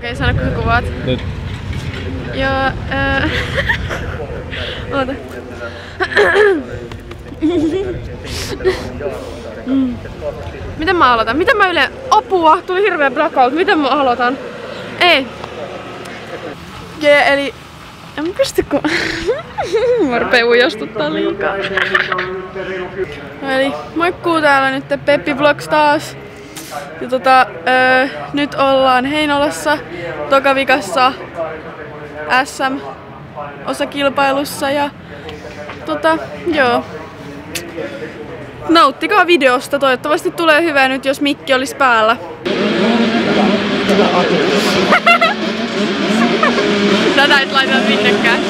Okei, sano kun sä kuvaat. Nyt. Joo, oota. Miten mä aloitan? Miten mä apua? Tuli hirveä blackout. Miten mä aloitan? Ei. Eli... En mä pysty kun... mä rupeen ujostuttaa liikaa. Eli moikkuu, täällä nyt Peppi Vlogs taas. Ja nyt ollaan Heinolassa tokavikassa SM-osakilpailussa ja joo. Nauttikaa videosta, toivottavasti tulee hyvä nyt jos mikki olisi päällä. Tätä et laita minnekään.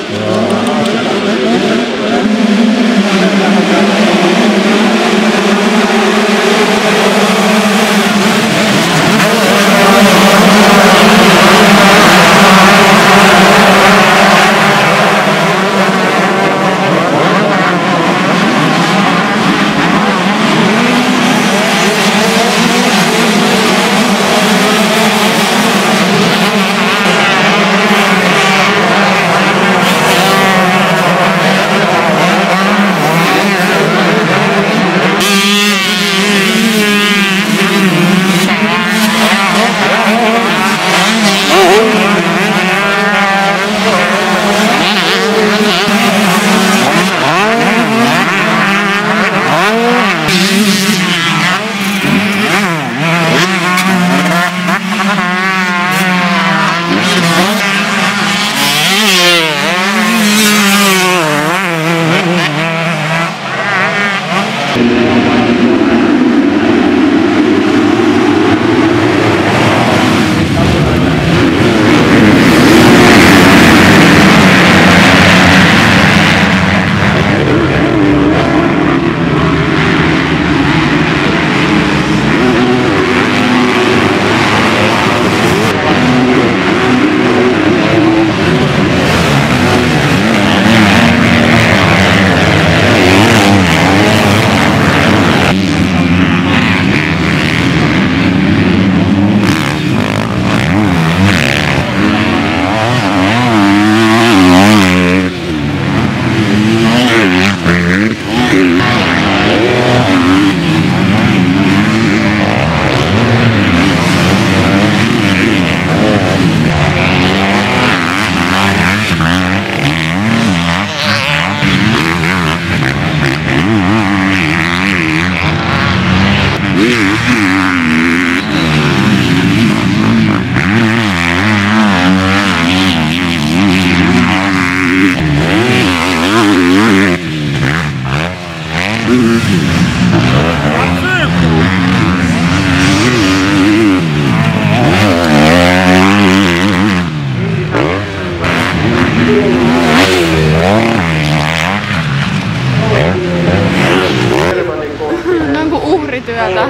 Uhrityötä.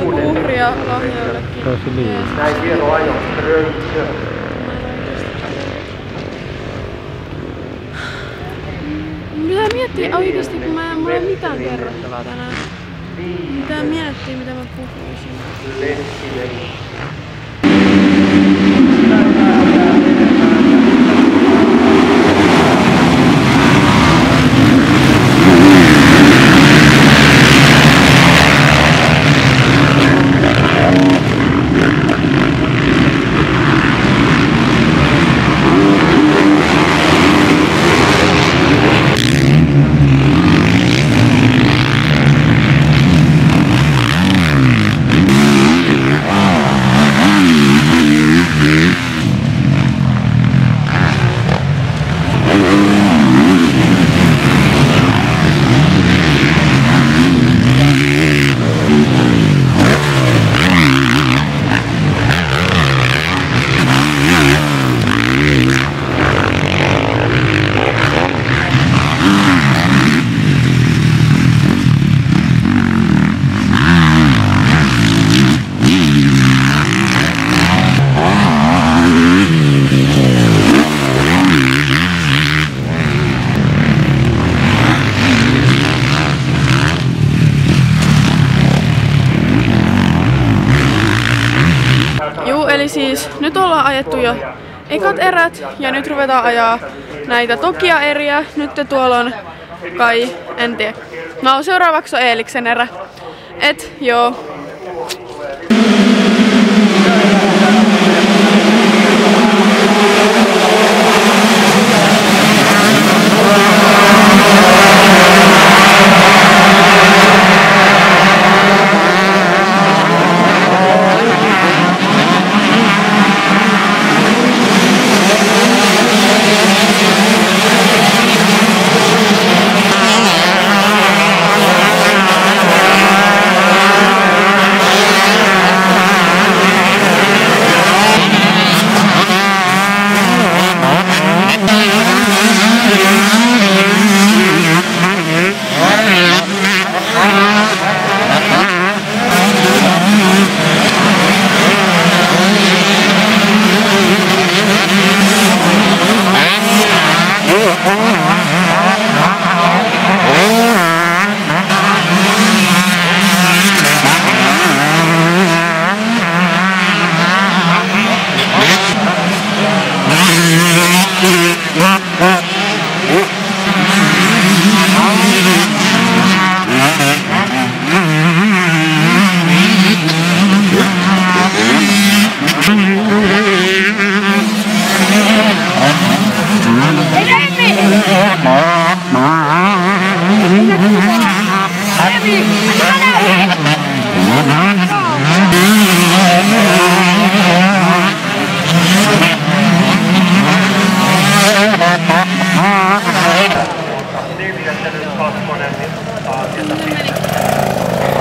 Uhria lahjoillekin. Näin hieno ajo. Mitä miettiä oikeesti, kun mulla ei ole mitään kerrottavaa tänään. Mitä miettiä, mitä mä puhuisin. Eli siis nyt ollaan ajettu jo ekat erät ja nyt ruvetaan ajaa näitä Tokia-eriä. Nyt tuolla on kai, en tiedä. No seuraavaksi on Eeliksen erä. Et joo.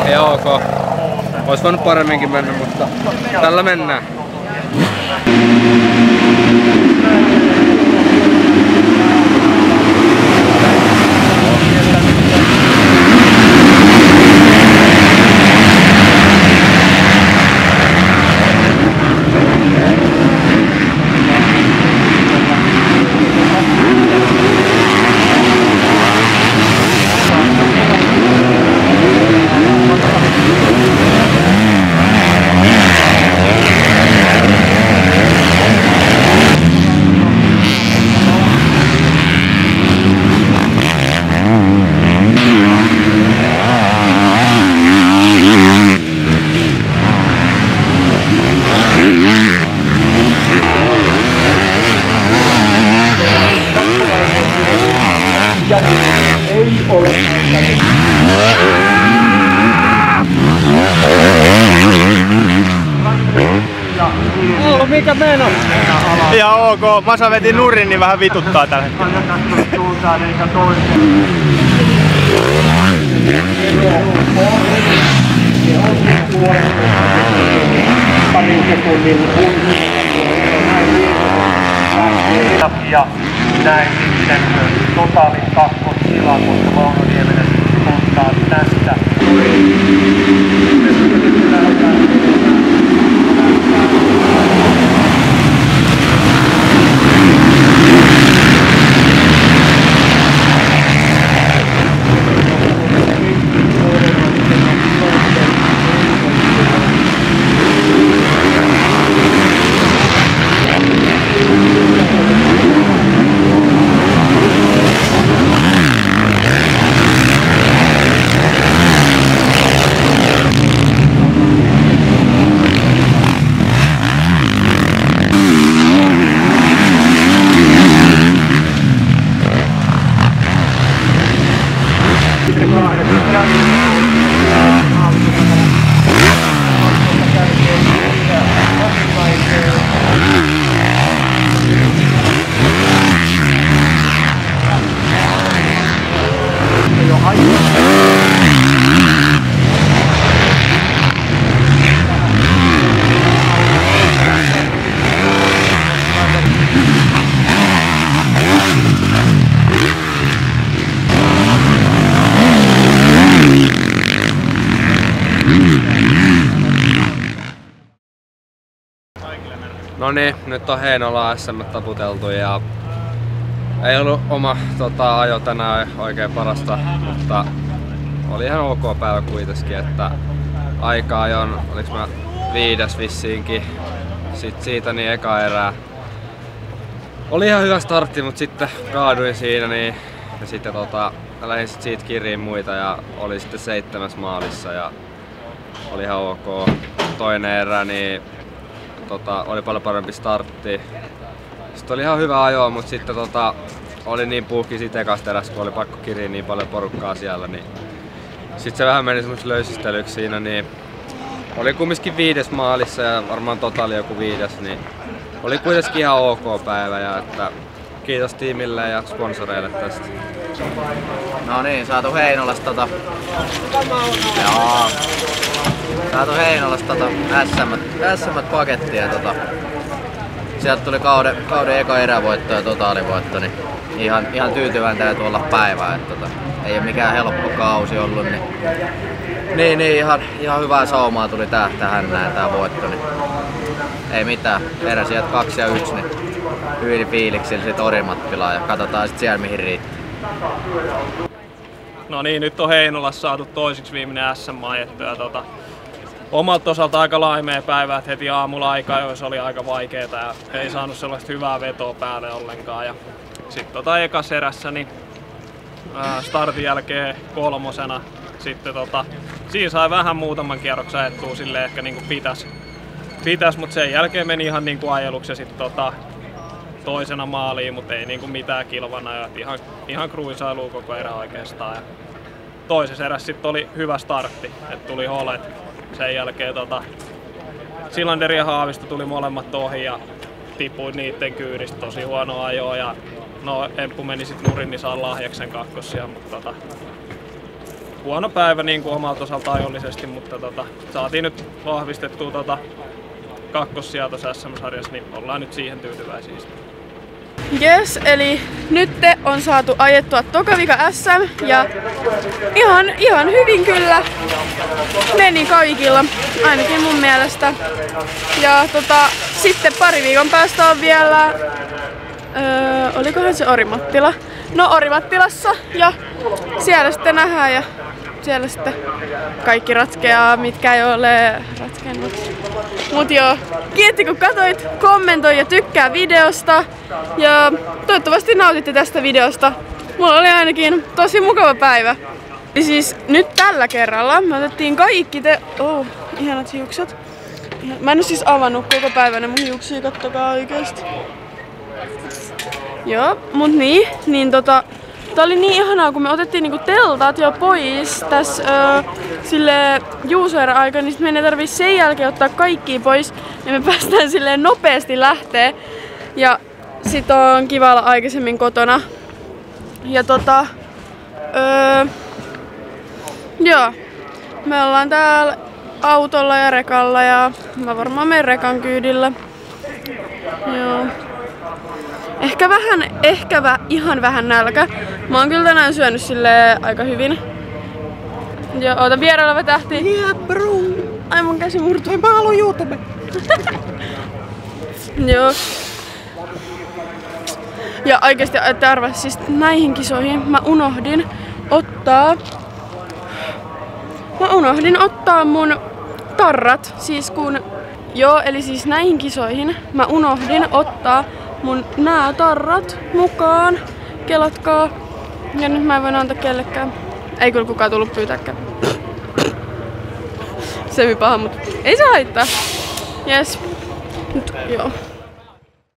Ei ok. Ois voinut paremminkin mennä, mutta tällä mennään. Mikä meno? Ihan ok. Masa veti nurin, niin vähän vituttaa tällä hetkellä. Ja näin sitten totaalin kakkostila, koska Mauno-Nieminen ottaa tästä. No niin, nyt on Heinola SM taputeltu ja ei ollut oma ajo tänään oikein parasta, mutta oli ihan ok päivä kuitenkin, että aikaa ajon, oliks mä 5. vissiinkin sit siitä niin eka erää. Oli ihan hyvä startti, mutta sitten kaaduin siinä niin, ja sitten lähdin sit siitä kiriin muita ja oli sitten 7. maalissa ja oli ihan ok. Toinen erä niin oli paljon parempi startti. Sitten oli ihan hyvä ajo, mutta sitten oli niin puhki siitä ekasta erässä, kun oli pakko kiriä niin paljon porukkaa siellä, niin sitten se vähän meni semmoista löysistelyksi siinä, niin oli kumminkin 5. maalissa ja varmaan totaali joku 5, niin oli kuitenkin ihan ok päivä ja että kiitos tiimille ja sponsoreille tästä. No niin, saatu Heinolasta Joo. Saatu Heinolasta SM pakettia sieltä tuli kauden eka erävoitto ja totaalivoitto, niin ihan tyytyväinen täytyy olla päivää, että ei ole mikään helppo kausi ollut, niin ihan hyvää saumaa tuli tähän näin tää voitto, niin ei mitään, eräsijät 2 ja 1, niin hyvin fiiliksillä sit Orimattilaan ja katsotaan sit siellä mihin riittää. No niin, nyt on Heinolassa saatu toiseksi viimeinen SM ajettu ja omalta osalta aika laimea päivä, että heti aamulla aika jos oli aika vaikeeta ja ei saanut sellaista hyvää vetoa päälle ollenkaan. Ja sitten ekas erässä niin startin jälkeen 3. Sitten siinä sai vähän muutaman kierroksen ajettua silleen ehkä niinku pitäis, mutta sen jälkeen meni ihan niinku ajeluksi ja sitten toisena maaliin, mutta ei niinku mitään kilvana ja ihan kruisailua koko erä oikeastaan. Ja toisessa erässä sitten oli hyvä startti, että tuli holet. Sen jälkeen Silander ja Haavisto tuli molemmat ohi ja tipuin niitten kyydistä, tosi huono ajoa ja no Emppu meni sit nurin, niin saa lahjaksen kakkosia, mutta huono päivä niin kuin omalta osalta ajollisesti, mutta saatiin nyt vahvistettua kakkosia tuossa SM-sarjassa, niin ollaan nyt siihen tyytyväisiä. Yes, eli nyt on saatu ajettua toka vika SM ja ihan hyvin kyllä meni kaikilla, ainakin mun mielestä. Ja sitten pari viikon päästä on vielä, olikohan se Orimattila? No Orimattilassa ja siellä sitten nähdään ja siellä sitten kaikki ratkeaa, mitkä ei ole ratkennut. Mut joo, kiitti kun katsoit, kommentoi ja tykkää videosta. Ja toivottavasti nautitte tästä videosta. Mulla oli ainakin tosi mukava päivä. Ja siis nyt tällä kerralla me otettiin kaikki ihanat hiukset. Mä en oo siis avannut koko päivänä mun hiuksia, kattokaa oikeesti. Joo, mut niin tää oli niin ihanaa, kun me otettiin niinku teltat jo pois tässä sille Juusoerän aikana, niin sit meidän ei tarvii sen jälkeen ottaa kaikkia pois ja me päästään silleen nopeasti lähtee. Ja sit on kiva olla aikaisemmin kotona. Ja joo, me ollaan täällä autolla ja rekalla ja mä varmaan menen rekan kyydillä. Joo. Ehkä ihan vähän nälkä. Mä oon kyllä tänään syönyt silleen aika hyvin. Ja oota, vieraileva tähti. Yeah, bro. Ai mun käsi murtui. Mä haluun YouTube. Joo. Ja oikeesti ette arvaa, siis näihin kisoihin mä unohdin ottaa mun tarrat. Siis kun... Joo, eli siis näihin kisoihin mä unohdin ottaa mun nää tarrat mukaan. Kelatkaa. Ja nyt mä en voi antaa kellekään. Ei kyllä kukaan tullut pyytääkään. Semi paha, mut ei se haittaa. Jes. Nyt joo.